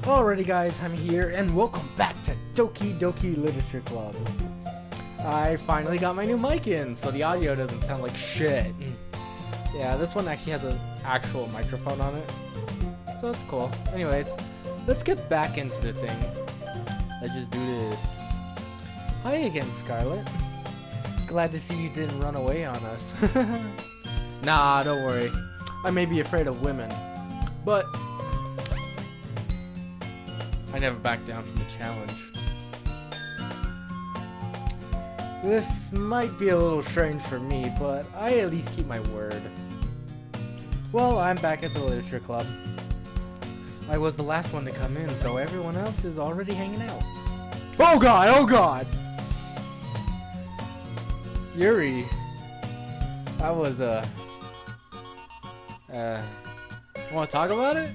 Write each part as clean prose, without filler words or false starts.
Alrighty guys, I'm here and welcome back to Doki Doki Literature Club. I finally got my new mic in, so the audio doesn't sound like shit. Yeah, this one actually has an actual microphone on it, so it's cool. Anyways, let's get back into the thing. Let's just do this. Hi again, Scarlet. Glad to see you didn't run away on us. Nah, don't worry. I may be afraid of women, but I never back down from the challenge. This might be a little strange for me, but I at least keep my word. Well, I'm back at the literature club. I was the last one to come in, so everyone else is already hanging out. Oh god, oh god! Yuri. That was wanna talk about it?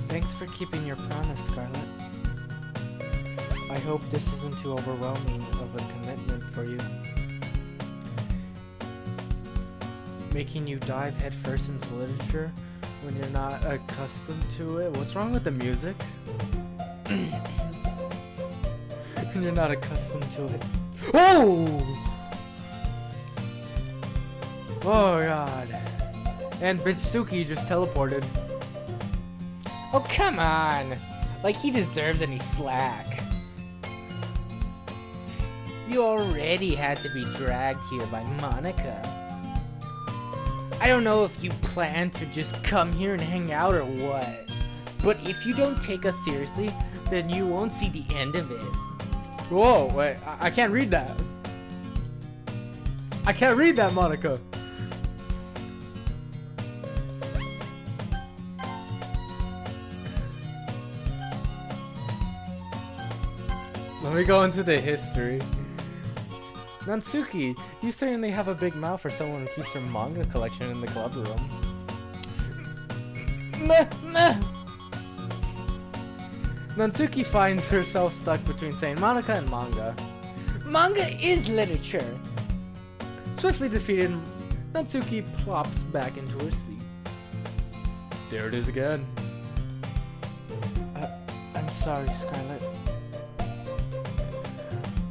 Thanks for keeping your promise, Scarlet. I hope this isn't too overwhelming of a commitment for you. Making you dive headfirst into literature when you're not accustomed to it. What's wrong with the music? When you're not accustomed to it. Oh! Oh god. And Bitsuki just teleported. Oh come on! Like he deserves any slack. You already had to be dragged here by Monica. I don't know if you plan to just come here and hang out or what, but if you don't take us seriously, then you won't see the end of it. Whoa, wait, I can't read that. I can't read that, Monica. Let me go into the history. Natsuki, you certainly have a big mouth for someone who keeps her manga collection in the club room. Meh, meh. Natsuki finds herself stuck between saying Monica and manga. Manga is literature! Swiftly defeated, Natsuki plops back into her seat. There it is again. I'm sorry, Scarlet.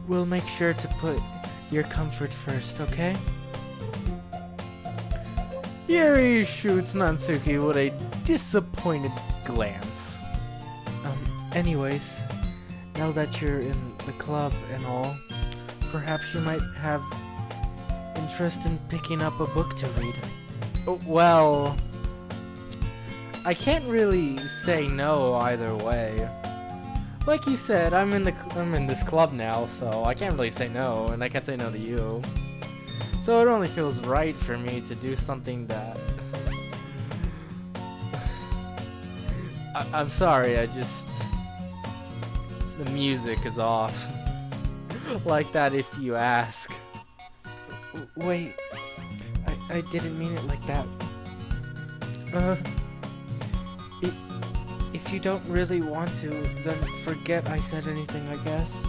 We'll make sure to put your comfort first, okay? Yuri shoots Natsuki with a disappointed glance. Anyways, now that you're in the club and all, perhaps you might have interest in picking up a book to read. Well, I can't really say no either way. Like you said, I'm in this club now, so I can't really say no, and I can't say no to you. So it only feels right for me to do something that I'm sorry, the music is off. Like that if you ask. Wait, I didn't mean it like that. If you don't really want to, then forget I said anything, I guess.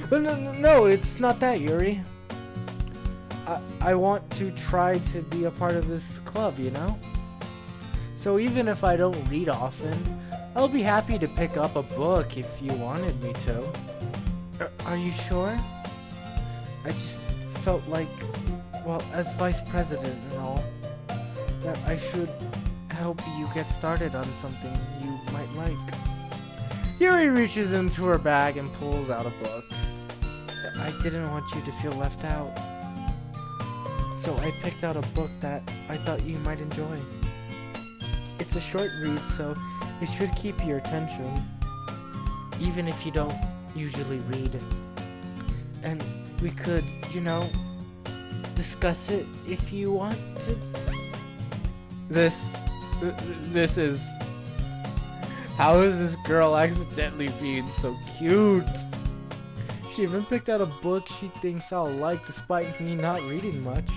But no, it's not that, Yuri. I want to try to be a part of this club, you know? So even if I don't read often, I'll be happy to pick up a book if you wanted me to. Are you sure? I just felt like, well, as vice president and all, that I should help you get started on something you might like. Yuri reaches into her bag and pulls out a book. I didn't want you to feel left out, so I picked out a book that I thought you might enjoy. It's a short read, so it should keep your attention, even if you don't usually read. And we could, you know, discuss it if you wanted. This is... How is this girl accidentally being so cute? She even picked out a book she thinks I'll like despite me not reading much.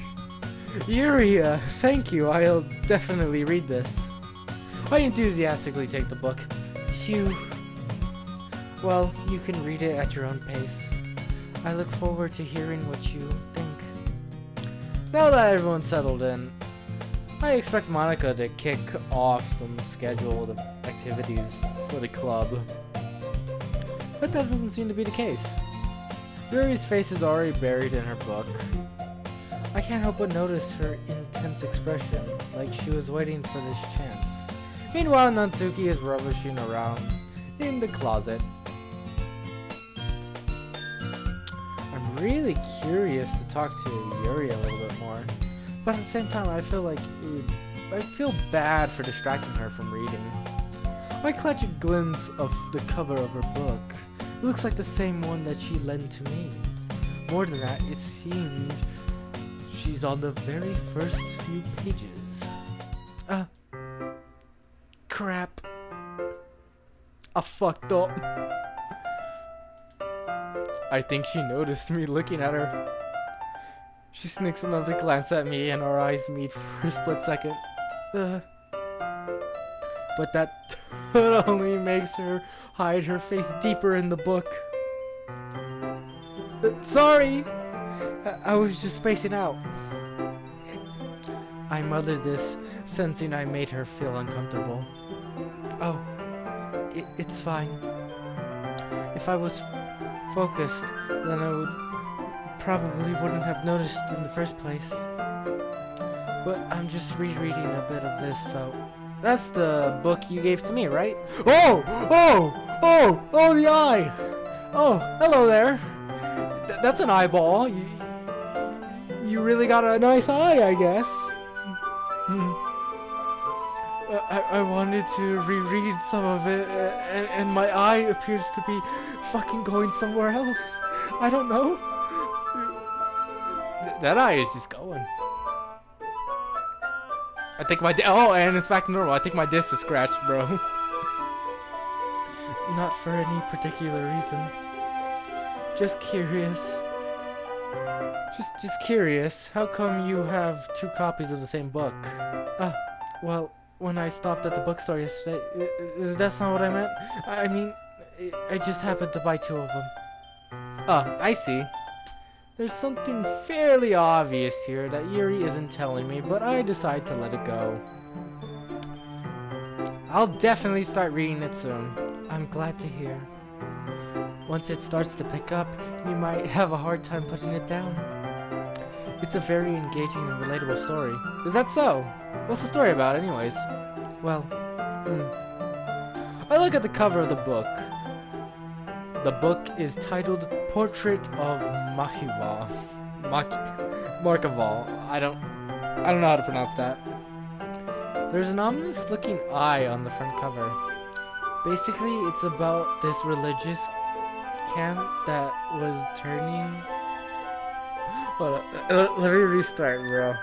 Yuri, thank you, I'll definitely read this. I enthusiastically take the book. Phew. Well, you can read it at your own pace. I look forward to hearing what you think. Now that everyone's settled in, I expect Monica to kick off some scheduled activities for the club. But that doesn't seem to be the case. Yuri's face is already buried in her book. I can't help but notice her intense expression, like she was waiting for this chance. Meanwhile, Natsuki is rummaging around in the closet. I'm really curious to talk to Yuri a little bit more, but at the same time I feel bad for distracting her from reading. I catch a glimpse of the cover of her book. It looks like the same one that she lent to me. More than that, it seems she's on the very first few pages. Crap. I fucked up. I think she noticed me looking at her. She sneaks another glance at me and our eyes meet for a split second. But that totally makes her hide her face deeper in the book. Sorry! I was just spacing out. I mothered this, sensing I made her feel uncomfortable. Oh, it's fine. If I was focused, then I probably wouldn't have noticed in the first place. But I'm just rereading a bit of this, so... That's the book you gave to me, right? Oh, the eye! Oh, hello there. That's an eyeball. You really got a nice eye, I guess. I wanted to reread some of it, and my eye appears to be fucking going somewhere else. I don't know. That eye is just going. I think my and it's back to normal. I think my disc is scratched, bro. Not for any particular reason. Just curious. Just curious. How come you have 2 copies of the same book? Well, when I stopped at the bookstore yesterday, that's not what I meant. I mean, I just happened to buy 2 of them. I see. There's something fairly obvious here that Yuri isn't telling me, but I decide to let it go. I'll definitely start reading it soon. I'm glad to hear. Once it starts to pick up, you might have a hard time putting it down. It's a very engaging and relatable story. Is that so? What's the story about, anyways? Well, I look at the cover of the book. The book is titled Portrait of Markival. I don't know how to pronounce that. There's an ominous looking eye on the front cover. Basically, it's about this religious camp that was turning... Hold on, let me restart, bro.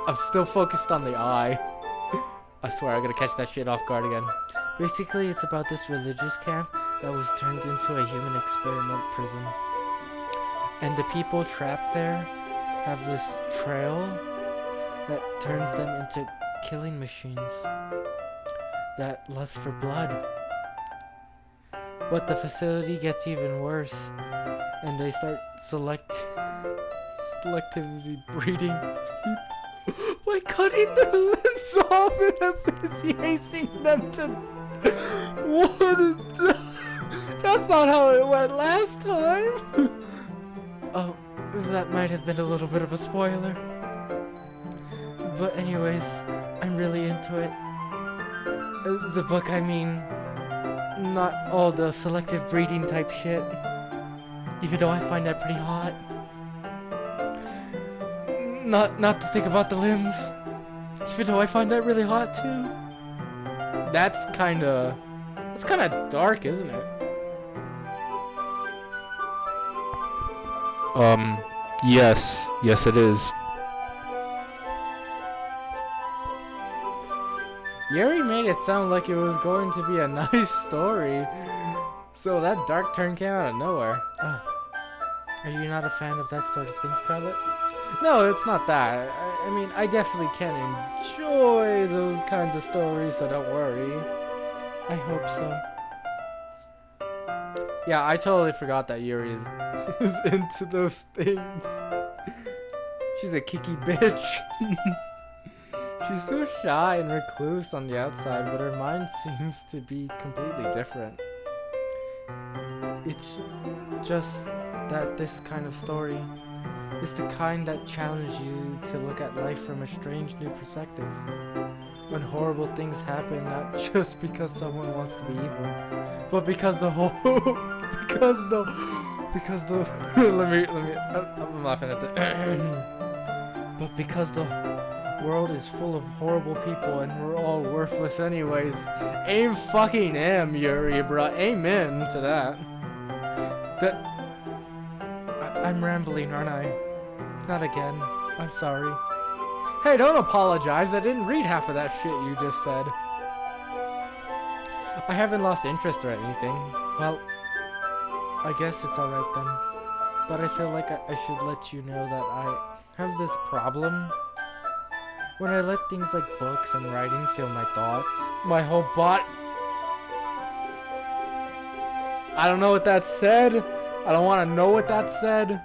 I'm still focused on the eye. I swear, I'm gonna catch that shit off guard again. Basically, it's about this religious camp that was turned into a human experiment prison. And the people trapped there have this trail that turns them into killing machines that lust for blood. But the facility gets even worse, and they start selectively breeding by cutting their limbs off and asphyxiating them to... What is that? That's not how it went last time! Oh, that might have been a little bit of a spoiler. But anyways, I'm really into it. The book, I mean, not all the selective breeding type shit. Even though I find that pretty hot. Not to think about the limbs. Even though I find that really hot too. That's kinda dark, isn't it? Yes it is. Yuri made it sound like it was going to be a nice story. So that dark turn came out of nowhere. Are you not a fan of that sort of thing, Scarlet? No, it's not that. I mean, I definitely can enjoy those kinds of stories, so don't worry. I hope so. Yeah, I totally forgot that Yuri is into those things. She's a kicky bitch. She's so shy and recluse on the outside, but her mind seems to be completely different. It's just that this kind of story is the kind that challenges you to look at life from a strange new perspective. When horrible things happen, not just because someone wants to be evil, but because the whole, because the, I'm laughing at the, but because the world is full of horrible people and we're all worthless anyways. Aim fucking Yuri, bruh. Amen to that. I'm rambling, aren't I? Not again. I'm sorry. Hey, don't apologize. I didn't read half of that shit you just said. I haven't lost interest or anything. Well, I guess it's alright then. But I feel like I should let you know that I have this problem. When I let things like books and writing fill my thoughts, my whole body... I don't know what that said. I don't want to know what that said.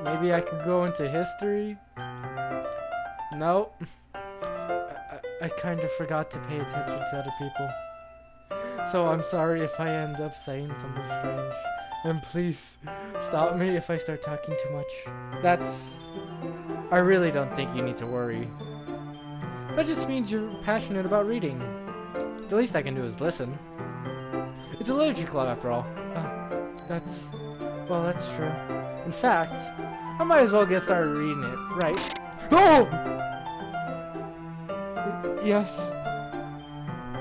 Maybe I could go into history? Nope. I kind of forgot to pay attention to other people. So I'm sorry if I end up saying something strange. And please, stop me if I start talking too much. I really don't think you need to worry. That just means you're passionate about reading. The least I can do is listen. It's a literature club after all. Well, that's true. In fact, I might as well get started reading it, right? Oh! Yes.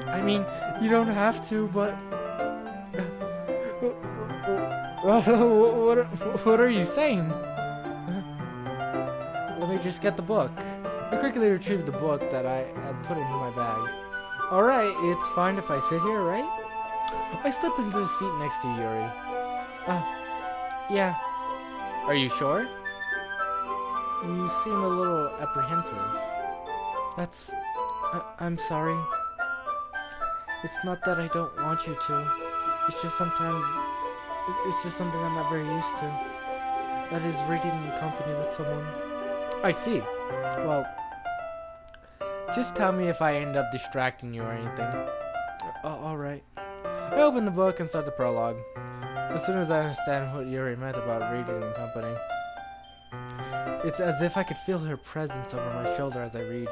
I mean, you don't have to, but... What are you saying? Let me just get the book. I quickly retrieved the book that I had put into my bag. Alright, it's fine if I sit here, right? I slip into the seat next to Yuri. Yeah. Are you sure? You seem a little apprehensive. I'm sorry. It's not that I don't want you to. It's just something I'm not very used to. That is reading in company with someone. I see. Well, just tell me if I end up distracting you or anything. Alright. I open the book and start the prologue. As soon as I understand what Yuri meant about reading in company, it's as if I could feel her presence over my shoulder as I read.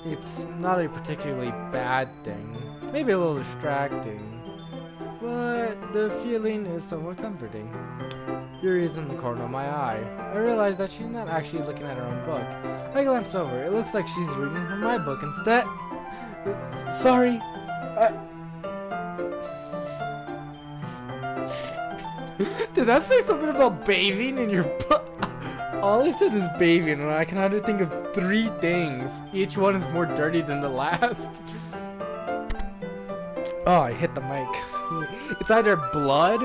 It's not a particularly bad thing, maybe a little distracting, but the feeling is somewhat comforting. Yuri is in the corner of my eye. I realize that she's not actually looking at her own book. I glance over. It looks like she's reading from my book instead. Sorry. Did that say something about bathing in your butt? All I said is bathing, and I can hardly think of 3 things. Each one is more dirty than the last. Oh, I hit the mic. It's either blood,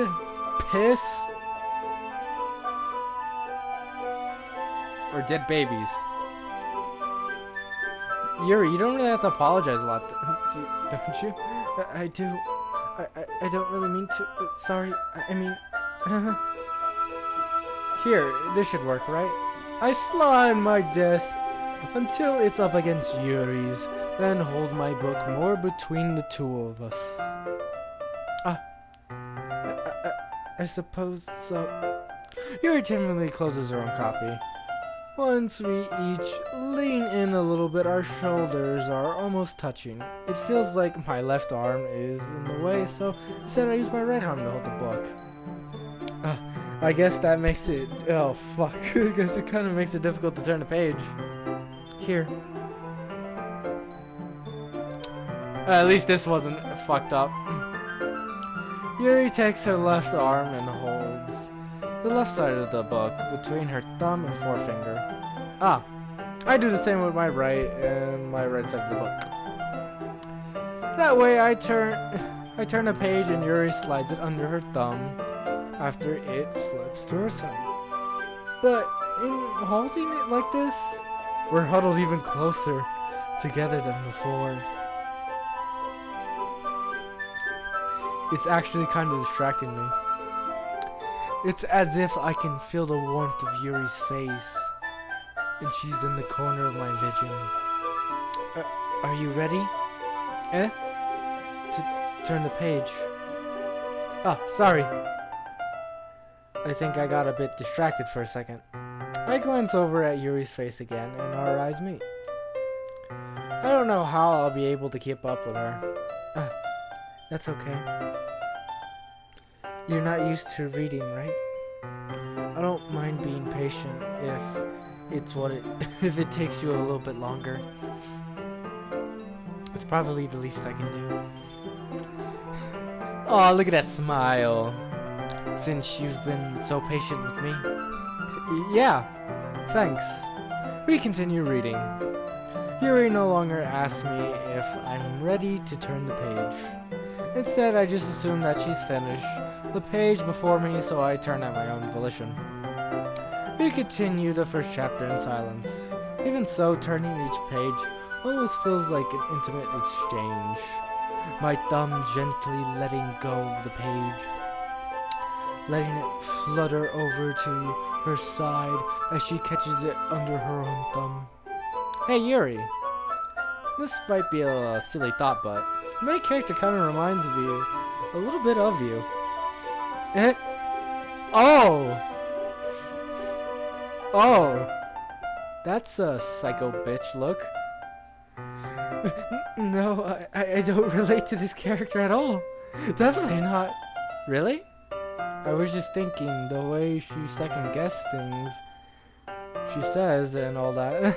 piss, or dead babies. Yuri, you don't really have to apologize a lot, don't you? I do. I don't really mean to. Sorry. I mean... Here, this should work, right? I slide my desk until it's up against Yuri's, then hold my book more between the two of us. I suppose so. Yuri timidly closes her own copy. Once we each lean in a little bit, our shoulders are almost touching. It feels like my left arm is in the way, so instead I use my right arm to hold the book. I guess that makes it... Oh, fuck. I guess it kind of makes it difficult to turn the page. Here. At least this wasn't fucked up. Yuri takes her left arm and holds the left side of the book between her thumb and forefinger. I do the same with my right and my right side of the book. That way I turn a page and Yuri slides it under her thumb after it flips to her side. But in holding it like this, we're huddled even closer together than before. It's actually kind of distracting me. It's as if I can feel the warmth of Yuri's face. and she's in the corner of my vision. Are you ready? Eh? To turn the page. Ah, sorry. I think I got a bit distracted for a second. I glance over at Yuri's face again, and our eyes meet. I don't know how I'll be able to keep up with her. That's okay. You're not used to reading, right? I don't mind being patient if it takes you a little bit longer. It's probably the least I can do. Oh, look at that smile. Since you've been so patient with me. Yeah, thanks. We continue reading. Yuri no longer asks me if I'm ready to turn the page. Instead, I just assume that she's finished the page before me, so I turn at my own volition. We continue the first chapter in silence. Even so, turning each page almost feels like an intimate exchange. My thumb gently letting go of the page, letting it flutter over to her side as she catches it under her own thumb. Hey Yuri, this might be a silly thought, but my character kind of reminds me a little bit of you. Eh? Oh! Oh! That's a psycho bitch look. No, I don't relate to this character at all. Definitely not. Really? I was just thinking the way she second-guessed things she says and all that.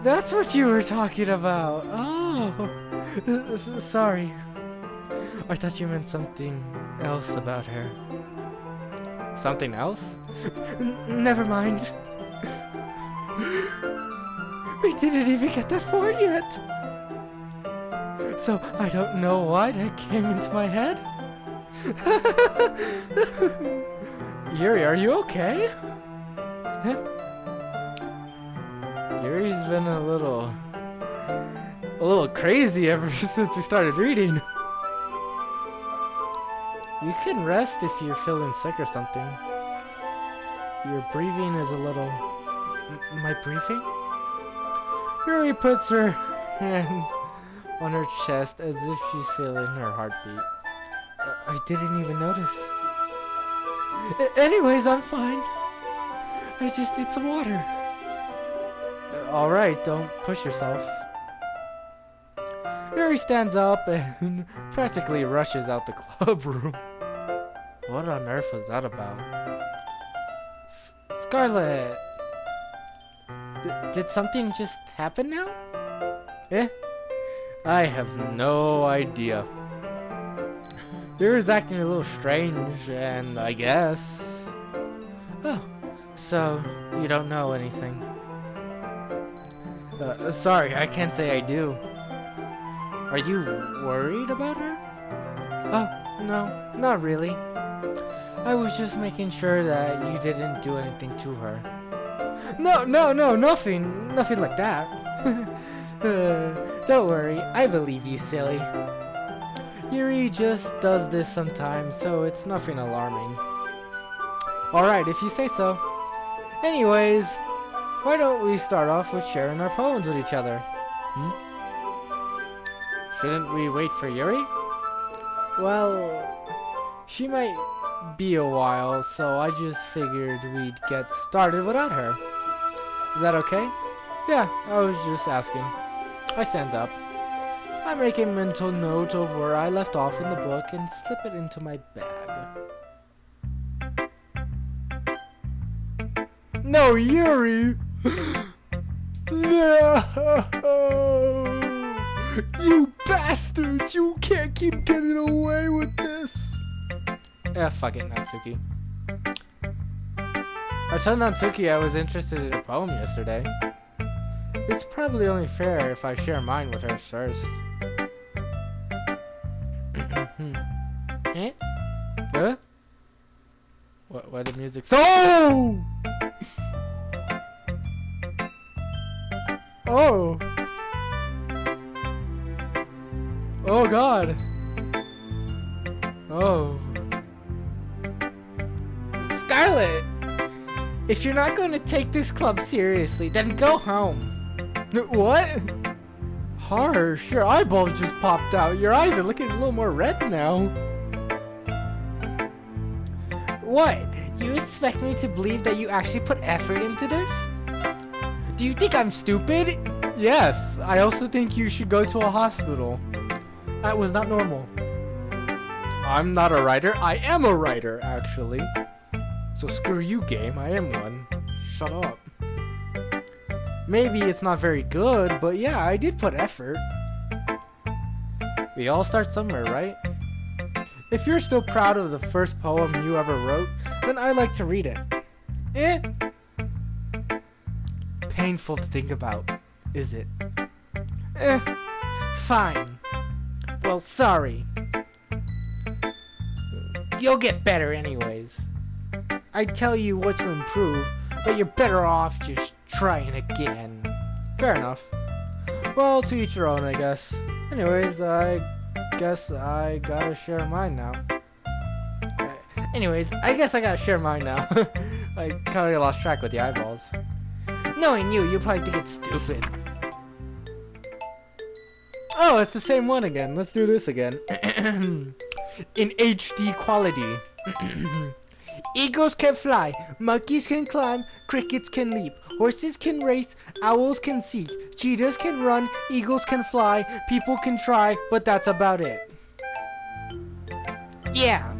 That's what you were talking about. Oh, sorry. I thought you meant something else about her. Something else? Never mind. We didn't even get that far yet. So I don't know why that came into my head. Yuri, are you okay? Huh? Yuri's been a little crazy ever since we started reading. You can rest if you're feeling sick or something. Your breathing is a little... My breathing? Yuri puts her hands on her chest as if she's feeling her heartbeat. I didn't even notice. Anyways, I'm fine. I just need some water. Alright, don't push yourself. Yuri stands up and practically rushes out the club room. What on earth was that about? Scarlet! Did something just happen now? Eh? I have no idea. Yuri's acting a little strange, and I guess... Oh, so you don't know anything. Sorry, I can't say I do. Are you worried about her? Oh, no, not really. I was just making sure that you didn't do anything to her. No, nothing like that. Don't worry, I believe you, silly. Yuri just does this sometimes, so it's nothing alarming. Alright, if you say so. Anyways, why don't we start off with sharing our poems with each other? Shouldn't we wait for Yuri? Well, she might be a while, so I just figured we'd get started without her. Is that okay? Yeah, I was just asking. I stand up. I make a mental note of where I left off in the book and slip it into my bag. No, Yuri! No! You bastard! You can't keep getting away with this! Fuck it, Natsuki. I told Natsuki I was interested in a poem yesterday. It's probably only fair if I share mine with her first. Eh? Huh? Why the music? Oh! Oh! Oh God! Oh! Scarlet! If you're not going to take this club seriously, then go home. What? Harsh, your eyeballs just popped out. Your eyes are looking a little more red now. What? You expect me to believe that you actually put effort into this? Do you think I'm stupid? Yes, I also think you should go to a hospital. That was not normal. I'm not a writer. I am a writer, actually. So screw you, game. I am one. Shut up. Maybe it's not very good, but yeah, I did put effort. We all start somewhere, right? If you're still proud of the first poem you ever wrote, then I'd like to read it. Painful to think about, is it? Fine. Well, sorry. You'll get better anyways. I tell you what to improve, but you're better off just trying again. Fair enough. Well, to each your own, I guess. Anyways, I guess I gotta share mine now. I kinda lost track with the eyeballs. Knowing you probably think it's stupid. Oh, it's the same one again. Let's do this again. In HD quality. Eagles can fly, monkeys can climb, crickets can leap, horses can race, owls can seek, cheetahs can run, eagles can fly, people can try, but that's about it. Yeah.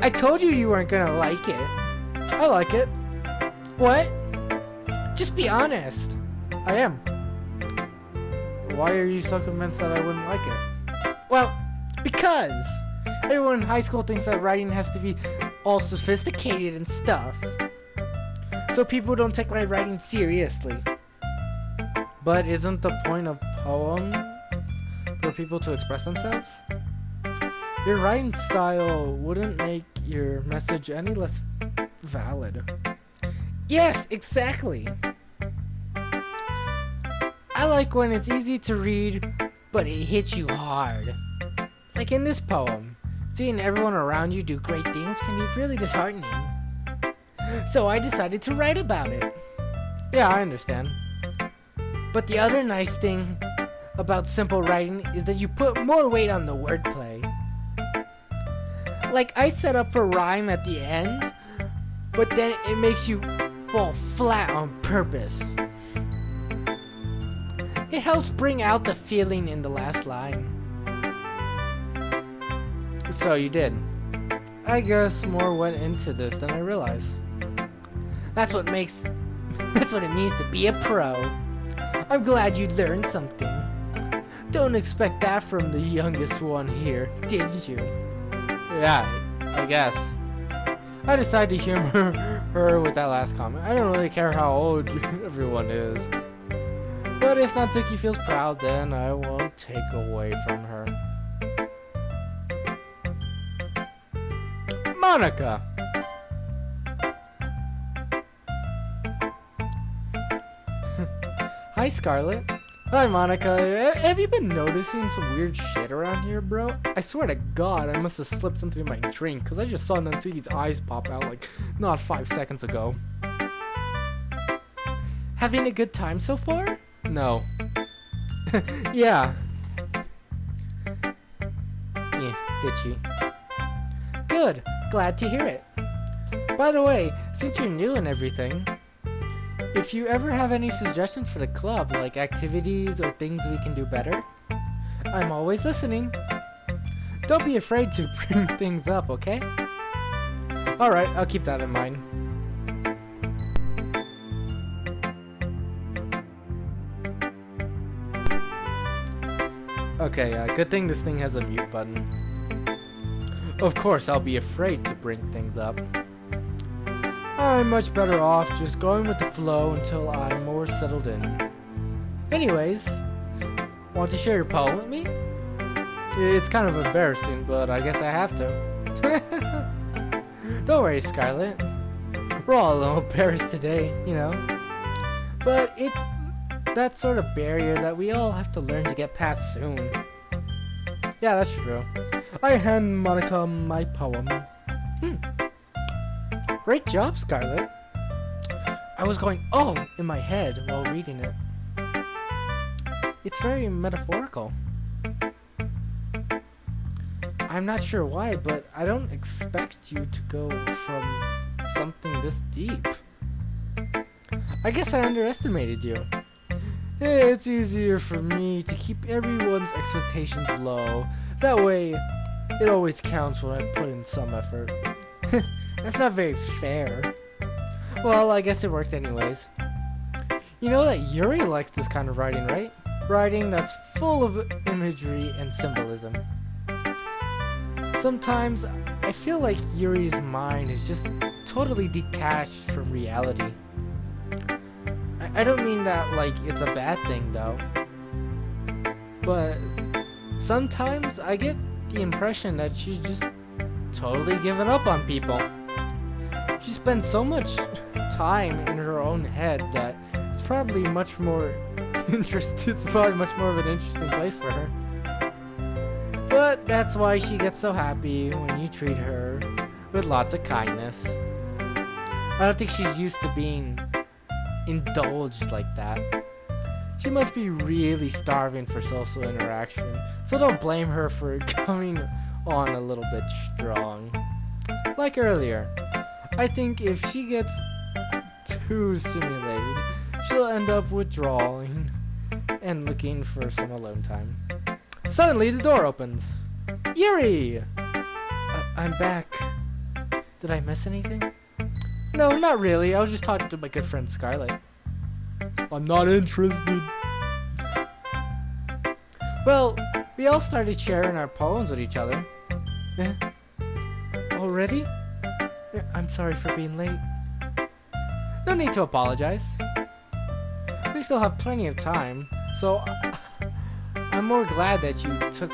I told you weren't gonna like it. I like it. What? Just be honest. I am. Why are you so convinced that I wouldn't like it? Well, because everyone in high school thinks that writing has to be all sophisticated and stuff. So people don't take my writing seriously. But isn't the point of poems for people to express themselves? Your writing style wouldn't make your message any less valid. Yes, exactly. I like when it's easy to read, but it hits you hard. Like in this poem, seeing everyone around you do great things can be really disheartening. So I decided to write about it. Yeah, I understand. But the other nice thing about simple writing is that you put more weight on the wordplay. Like I set up for rhyme at the end, but then it makes you fall flat on purpose. It helps bring out the feeling in the last line. So you did. I guess more went into this than I realized. That's what it means to be a pro. I'm glad you learned something. Don't expect that from the youngest one here, did you? Yeah, I guess. I decided to humor her with that last comment. I don't really care how old everyone is. But if Natsuki feels proud, then I won't take away from her. Monica! Hi, Scarlett. Hi, Monica. Have you been noticing some weird shit around here, bro? I swear to God, I must have slipped something in my drink, because I just saw Natsuki's eyes pop out like not 5 seconds ago. Having a good time so far? No. Yeah. Itchy. Good. Glad to hear it. By the way, since you're new and everything, if you ever have any suggestions for the club, like activities or things we can do better, I'm always listening. Don't be afraid to bring things up, okay? Alright, I'll keep that in mind. Okay, good thing this thing has a mute button. Of course, I'll be afraid to bring things up. I'm much better off just going with the flow until I'm more settled in. Anyways, want to share your poem with me? It's kind of embarrassing, but I guess I have to. Don't worry, Scarlett. We're all a little embarrassed today, you know. But it's that sort of barrier that we all have to learn to get past soon. Yeah, that's true. I hand Monica my poem. Great job, Scarlett. I was going, oh, in my head while reading it. It's very metaphorical. I'm not sure why, but I don't expect you to go from something this deep. I guess I underestimated you. It's easier for me to keep everyone's expectations low. That way, it always counts when I put in some effort. That's not very fair. Well, I guess it worked anyways. You know that Yuri likes this kind of writing, right? Writing that's full of imagery and symbolism. Sometimes, I feel like Yuri's mind is just totally detached from reality. I don't mean that like it's a bad thing though. But sometimes I get the impression that she's just totally given up on people. She spends so much time in her own head that it's probably much more it's probably much more of an interesting place for her. But that's why she gets so happy when you treat her with lots of kindness. I don't think she's used to being indulged like that. She must be really starving for social interaction, so don't blame her for coming on a little bit strong. Like earlier, I think if she gets too stimulated, she'll end up withdrawing and looking for some alone time. Suddenly, the door opens. Yuri! I'm back. Did I miss anything? No, not really. I was just talking to my good friend Scarlett. I'm not interested. Well, we all started sharing our poems with each other. Already? I'm sorry for being late. No need to apologize. We still have plenty of time, so I'm more glad that you took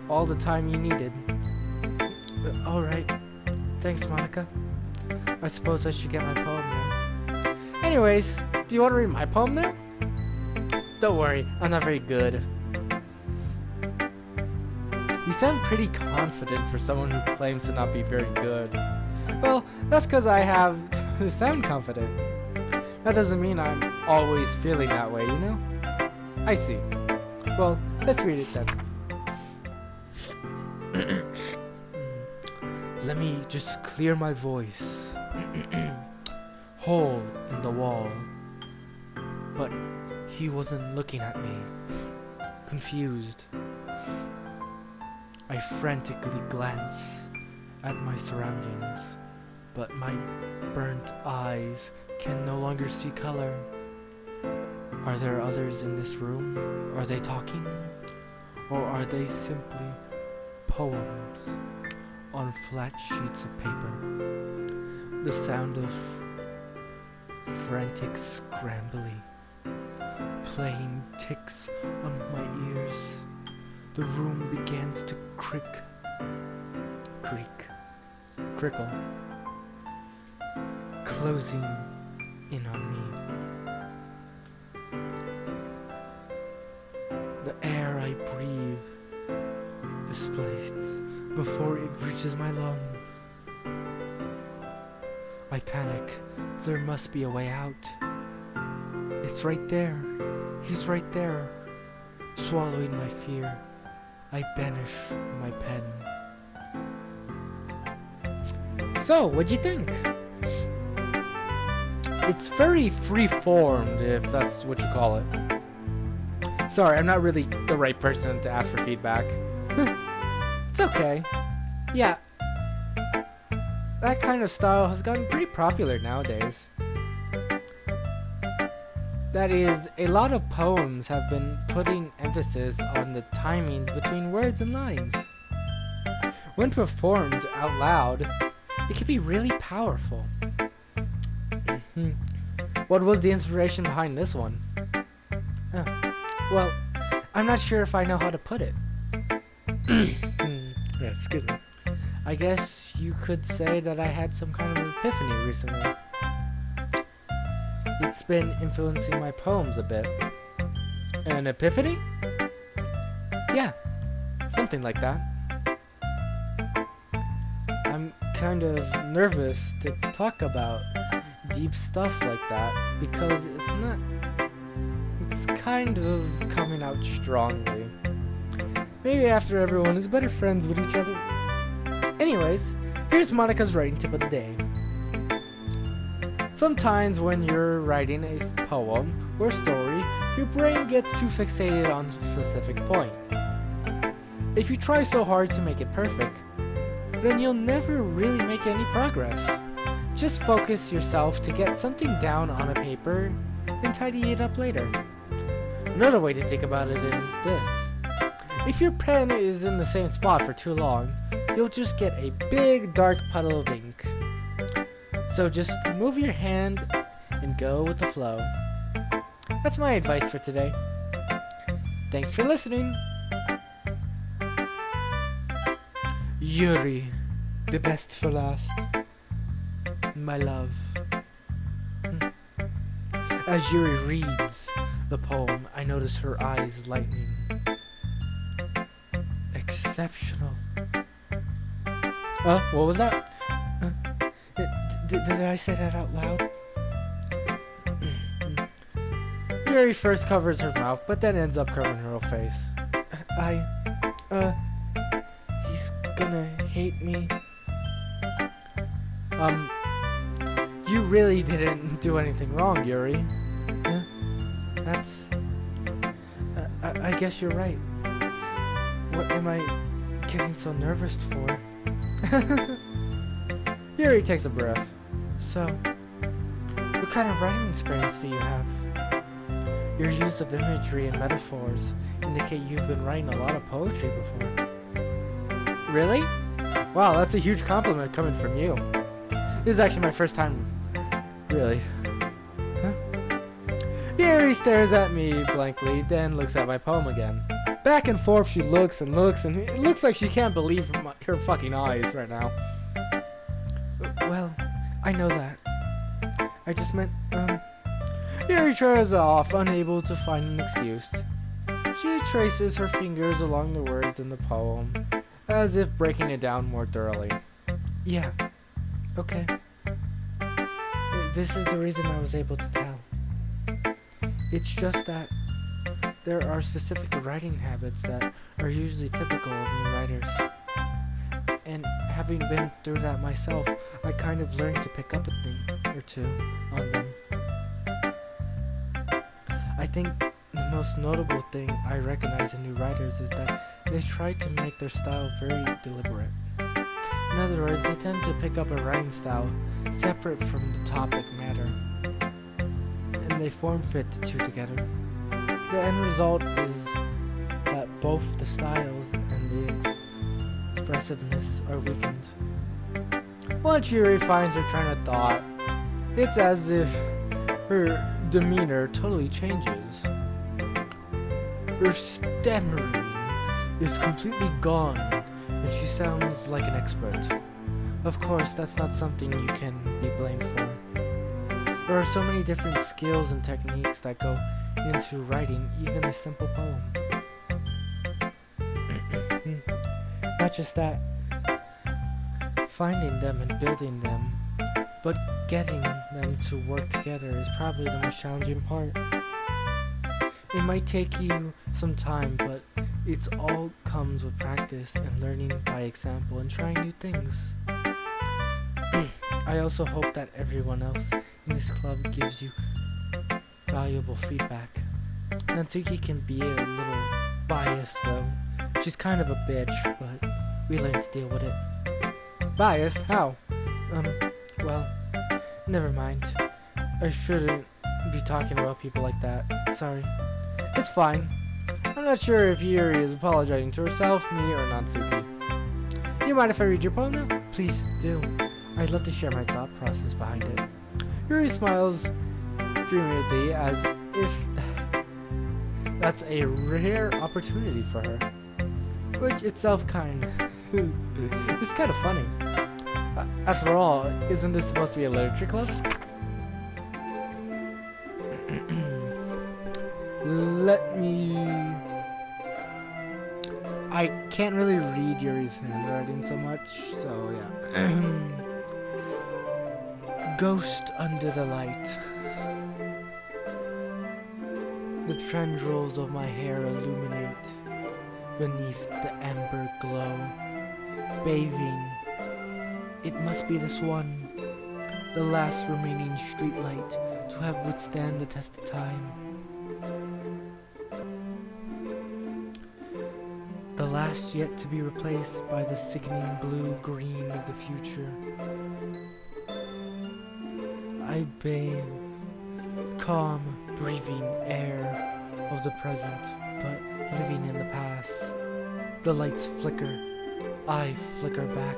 all the time you needed. Alright. Thanks, Monica. I suppose I should get my poem now. Anyways, do you want to read my poem now? Don't worry, I'm not very good. You sound pretty confident for someone who claims to not be very good. Well, that's because I have to sound confident. That doesn't mean I'm always feeling that way, you know? I see. Well, let's read it then. Let me just clear my voice. Hole in the wall. But he wasn't looking at me. Confused. I frantically glance at my surroundings, but my burnt eyes can no longer see color. Are there others in this room? Are they talking? Or are they simply poems on flat sheets of paper? The sound of frantic scrambling, playing ticks on my ears. The room begins to crickle, closing in on me. The air I breathe displaces before it reaches my lungs. I panic. There must be a way out. It's right there. He's right there. Swallowing my fear, I banish my pen. So, what'd you think? It's very free-formed, if that's what you call it. Sorry, I'm not really the right person to ask for feedback. It's okay. Yeah, that kind of style has gotten pretty popular nowadays. That is, a lot of poems have been putting emphasis on the timings between words and lines. When performed out loud, it can be really powerful. What was the inspiration behind this one? Oh, well, I'm not sure if I know how to put it. Yeah, excuse me. I guess you could say that I had some kind of epiphany recently. It's been influencing my poems a bit. An epiphany? Yeah, something like that. I'm kind of nervous to talk about deep stuff like that because it's kind of coming out strongly. Maybe after everyone is better friends with each other. Anyways, here's Monica's writing tip of the day. Sometimes when you're writing a poem or story, your brain gets too fixated on a specific point. If you try so hard to make it perfect, then you'll never really make any progress. Just focus yourself to get something down on a paper and tidy it up later. Another way to think about it is this. If your pen is in the same spot for too long, you'll just get a big dark puddle of ink. So just move your hand and go with the flow. That's my advice for today. Thanks for listening. Yuri, the best for last. My love. As Yuri reads the poem, I notice her eyes lightening. Exceptional. What was that? Did I say that out loud? Yuri first covers her mouth, but then ends up covering her whole face. He's gonna hate me. You really didn't do anything wrong, Yuri. I guess you're right. What am I getting so nervous for? Yuri takes a breath. So, what kind of writing experience do you have? Your use of imagery and metaphors indicate you've been writing a lot of poetry before. Really? Wow, that's a huge compliment coming from you. This is actually my first time. Really? Huh? Yuri stares at me blankly, then looks at my poem again. Back and forth she looks, and it looks like she can't believe her fucking eyes right now. Well, I know that. I just meant, Yuri trails off, unable to find an excuse. She traces her fingers along the words in the poem, as if breaking it down more thoroughly. Yeah, okay. This is the reason I was able to tell. It's just that there are specific writing habits that are usually typical of new writers. And having been through that myself, I kind of learned to pick up a thing or two on them. I think the most notable thing I recognize in new writers is that they try to make their style very deliberate. In other words, they tend to pick up a writing style separate from the topic matter, and they form-fit the two together. The end result is that both the styles and the expressiveness are weakened. Once Yuri finds her train of thought, it's as if her demeanor totally changes. Her stammering is completely gone, and she sounds like an expert. Of course, that's not something you can be blamed for. There are so many different skills and techniques that go into writing even a simple poem. Not just that, finding them and building them, but getting them to work together is probably the most challenging part. It might take you some time, but it's all comes with practice and learning by example and trying new things. I also hope that everyone else in this club gives you valuable feedback. Natsuki can be a little biased though. She's kind of a bitch, but we learn to deal with it. Biased? How? Well, never mind. I shouldn't be talking about people like that. Sorry. It's fine. I'm not sure if Yuri is apologizing to herself, me, or Natsuki. You mind if I read your poem now? Please do. I'd love to share my thought process behind it. Yuri smiles dreamily as if that's a rare opportunity for her. Which itself it's kind of funny. After all, isn't this supposed to be a literature club? Let me... I can't really read Yuri's handwriting so much, so yeah. ghost under the light. The tendrils of my hair illuminate beneath the amber glow. Bathing, it must be this one, the last remaining streetlight to have withstand the test of time. The last yet to be replaced by the sickening blue-green of the future. I bathe, calm, breathing air of the present, but living in the past. The lights flicker, I flicker back.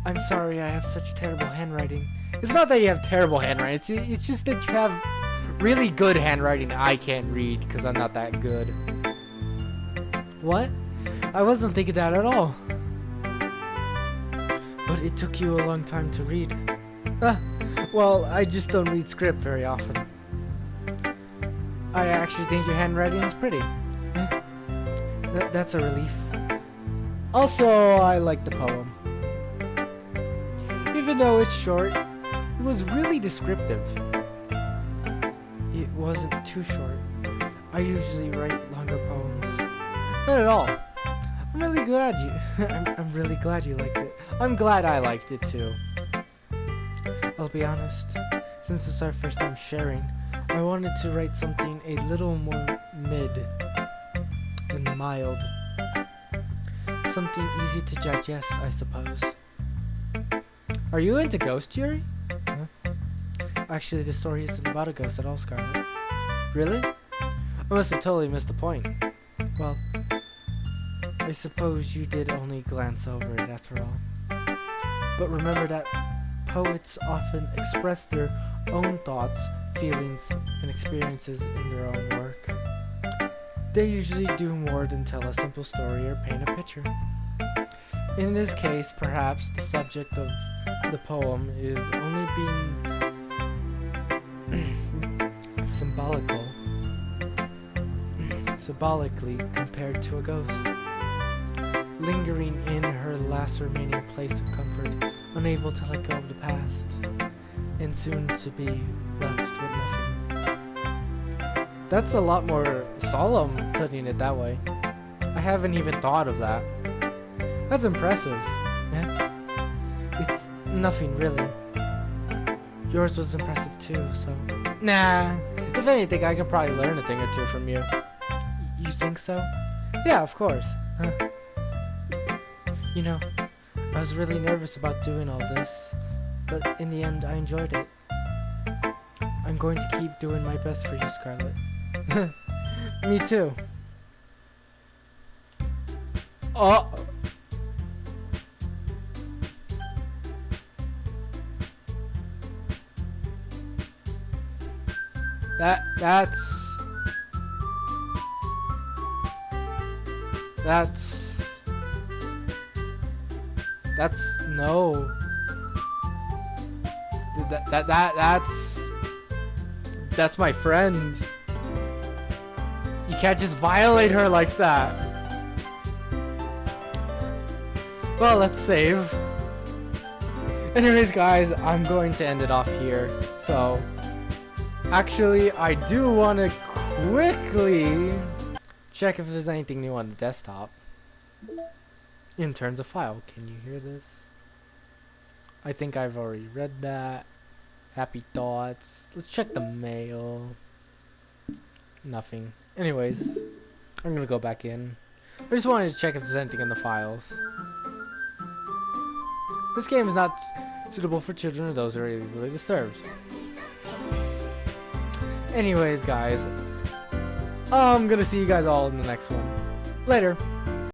I'm sorry I have such terrible handwriting. It's not that you have terrible handwriting, it's just that you have really good handwriting I can't read because I'm not that good. What? I wasn't thinking that at all. But it took you a long time to read. Well, I just don't read script very often. I actually think your handwriting is pretty. That's a relief. Also, I like the poem. Even though it's short, it was really descriptive. It wasn't too short. I usually write longer poems. Not at all. I'm really glad I'm really glad you liked it. I'm glad I liked it too. I'll be honest, since it's our first time sharing, I wanted to write something a little more mid and mild. Something easy to digest, I suppose. Are you into ghosts, Yuri? Huh? Actually, the story isn't about a ghost at all, Scarlet. Really? I must have totally missed the point. Well, I suppose you did only glance over it after all. But remember that poets often express their own thoughts, feelings, and experiences in their own work. They usually do more than tell a simple story or paint a picture. In this case, perhaps the subject of the poem is only being symbolically compared to a ghost, lingering in her last remaining place of comfort, unable to let go of the past, and soon to be left with nothing. That's a lot more solemn, putting it that way. I haven't even thought of that. That's impressive. Yeah? It's nothing really. Yours was impressive too, so... Nah, if anything, I could probably learn a thing or two from you. You think so? Yeah, of course. Huh. You know, I was really nervous about doing all this, but in the end, I enjoyed it. I'm going to keep doing my best for you, Scarlet. Me too. Oh! That's no. That's my friend. You can't just violate her like that. Well, let's save. Anyways, guys, I'm going to end it off here. So, actually, I do want to quickly check if there's anything new on the desktop. In terms of file, can you hear this? I think I've already read that. Happy thoughts. Let's check the mail. Nothing. Anyways, I'm gonna go back in. I just wanted to check if there's anything in the files. This game is not suitable for children or those who are easily disturbed. Anyways, guys, I'm gonna see you guys all in the next one. Later.